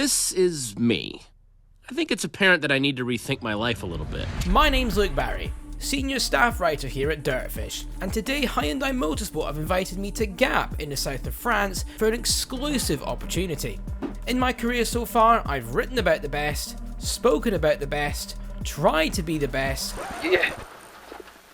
This is me. I think it's apparent that I need to rethink my life a little bit. My name's Luke Barry, senior staff writer here at Dirtfish, and today Hyundai Motorsport have invited me to Gap in the south of France for an exclusive opportunity. In my career so far, I've written about the best, spoken about the best, tried to be the best.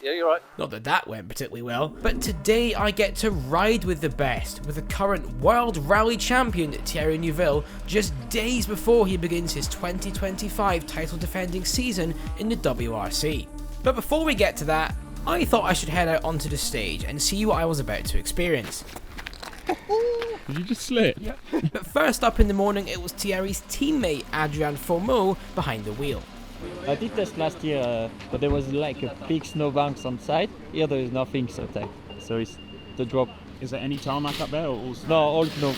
Yeah, you're right. Not that that went particularly well, but today I get to ride with the best, with the current world rally champion Thierry Neuville, just days before he begins his 2025 title defending season in the WRC. But before we get to that, I thought I should head out onto the stage and see what I was about to experience. Did you just slip? Yeah. But first up in the morning, it was Thierry's teammate Adrien Fourmeau behind the wheel. I did test last year, but there was like a big snowbanks on site. Here there is nothing, so it's the drop. Is there any tarmac up there or all snow? No, all snow.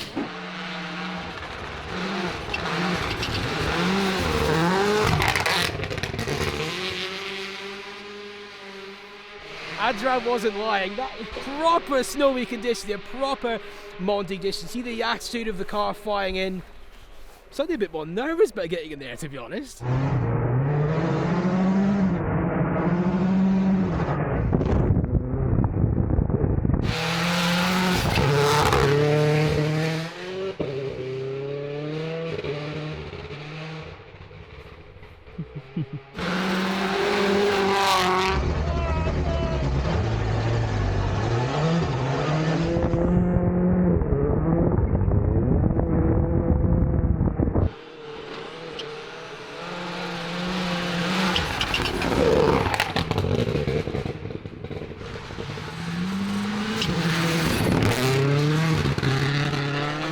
Adrian wasn't lying. That is proper snowy condition, a proper Monte condition. See the attitude of the car flying in. Suddenly a bit more nervous about getting in there, to be honest.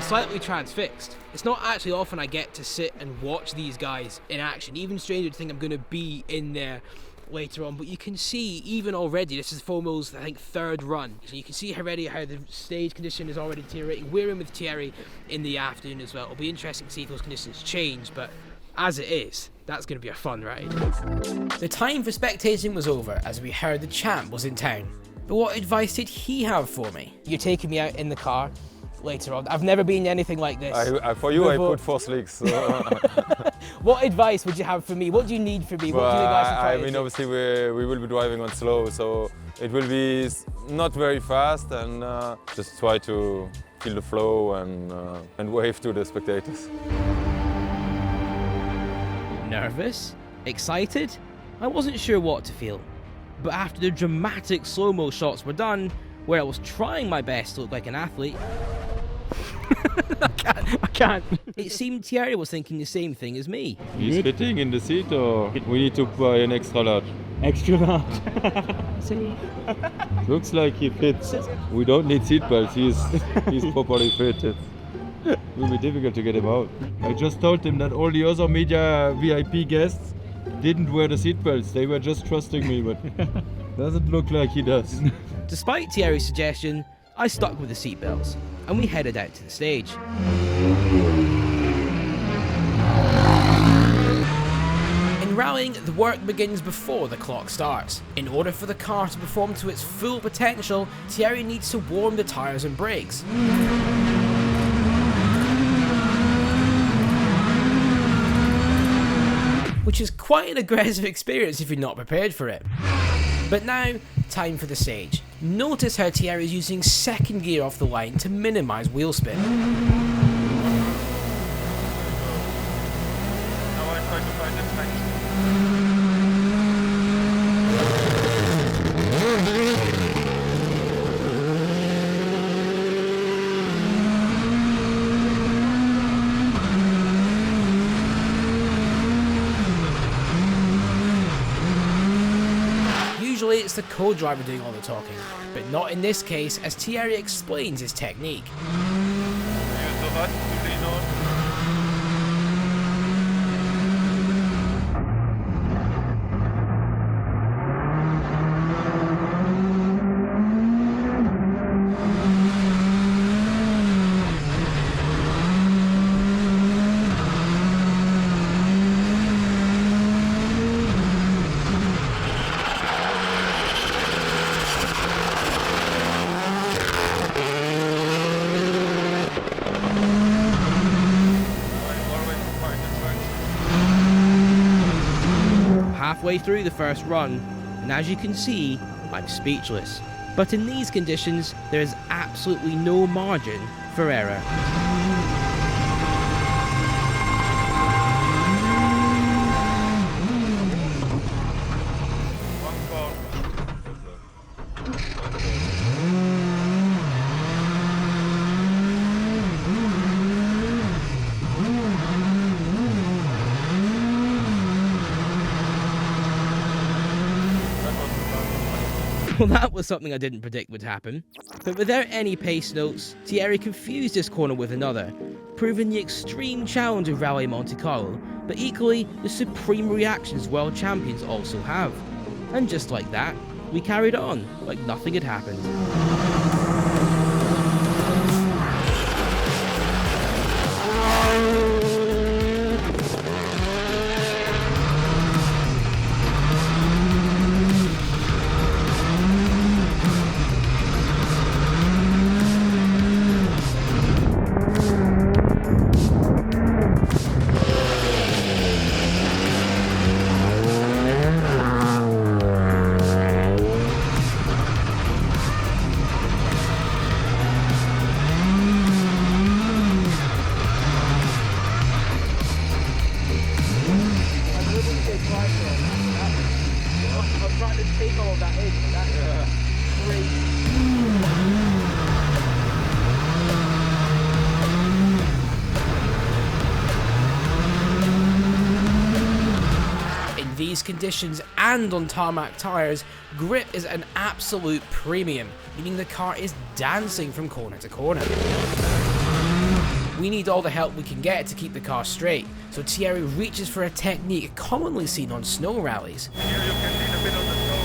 Slightly transfixed. It's not actually often I get to sit and watch these guys in action. Even stranger to think I'm going to be in there later on, but you can see even already, this is Fourmeau's I think third run, so you can see already how the stage condition is already deteriorating. We're in with Thierry in the afternoon as well. It'll be interesting to see if those conditions change, but as it is, that's going to be a fun ride. The time for spectating was over as we heard the champ was in town. But what advice did he have for me? You're taking me out in the car later on. I've never been anything like this. For you, I put 4 slicks. So. What advice would you have for me? What do you need from me? What Well, do you guys I mean, obviously we will be driving on slow, so it will be not very fast, and just try to feel the flow and wave to the spectators. Nervous? Excited? I wasn't sure what to feel. But after the dramatic slow-mo shots were done, where I was trying my best to look like an athlete, I can't. It seemed Thierry was thinking the same thing as me. He's fitting in the seat, or we need to buy an extra large? Extra large. Looks like he fits. We don't need seat belts. He's properly fitted. It will be difficult to get him out. I just told him that all the other media VIP guests didn't wear the seat belts. They were just trusting me, but doesn't look like he does. Despite Thierry's suggestion, I stuck with the seatbelts, and we headed out to the stage. In rallying, the work begins before the clock starts. In order for the car to perform to its full potential, Thierry needs to warm the tyres and brakes. Which is quite an aggressive experience if you're not prepared for it. But now, time for the stage. Notice how Thierry is using second gear off the line to minimise wheel spin. Now I try to find the traction. Usually it's the co-driver doing all the talking, but not in this case as Thierry explains his technique. halfway through the first run, and as you can see, I'm speechless. But in these conditions, there is absolutely no margin for error. Well, that was something I didn't predict would happen. But without any pace notes, Thierry confused this corner with another, proving the extreme challenge of Rally Monte Carlo, but equally the supreme reactions world champions also have. And just like that, we carried on, like nothing had happened. In these conditions and on tarmac tyres, grip is an absolute premium, meaning the car is dancing from corner to corner. We need all the help we can get to keep the car straight, so Thierry reaches for a technique commonly seen on snow rallies. Here you can see the bit of the snow.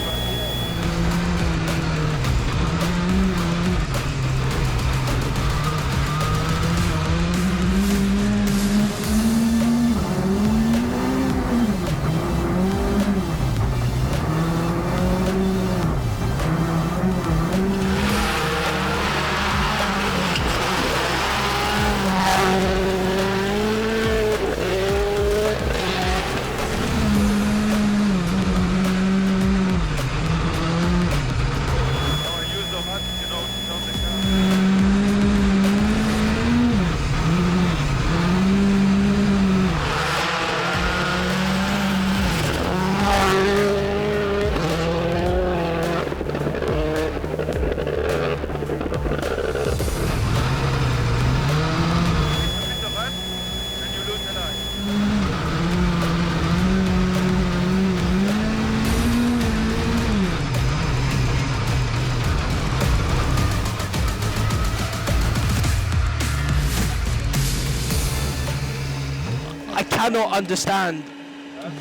I cannot understand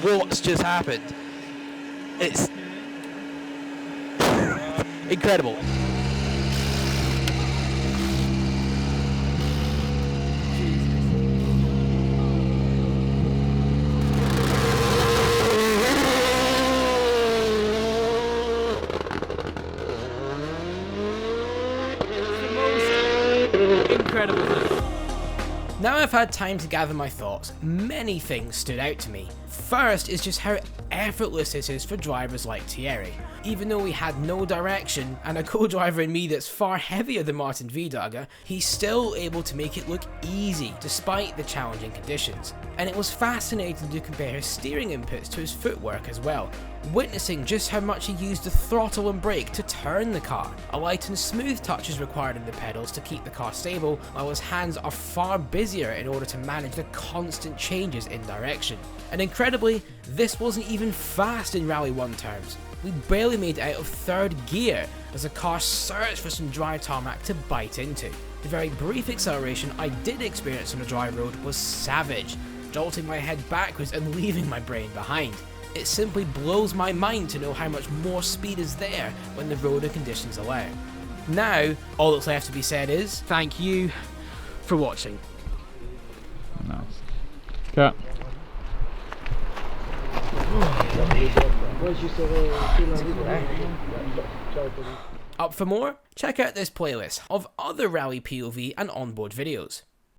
what's just happened. It's incredible. Incredible thing. Now I've had time to gather my thoughts, many things stood out to me. First is just how effortless this is for drivers like Thierry. Even though we had no direction and a co-driver in me that's far heavier than Martin Vidaga, he's still able to make it look easy despite the challenging conditions. And it was fascinating to compare his steering inputs to his footwork as well, witnessing just how much he used the throttle and brake to turn the car. A light and smooth touch is required in the pedals to keep the car stable, while his hands are far busier in order to manage the constant changes in direction. And incredibly, this wasn't even fast in Rally 1 terms. We barely made it out of third gear as the car searched for some dry tarmac to bite into. The very brief acceleration I did experience on the dry road was savage, jolting my head backwards and leaving my brain behind. It simply blows my mind to know how much more speed is there when the road and conditions allow. Now, all that's left to be said is, Thank you for watching. Nice. Cut. up for more? Check out this playlist of other rally POV and onboard videos.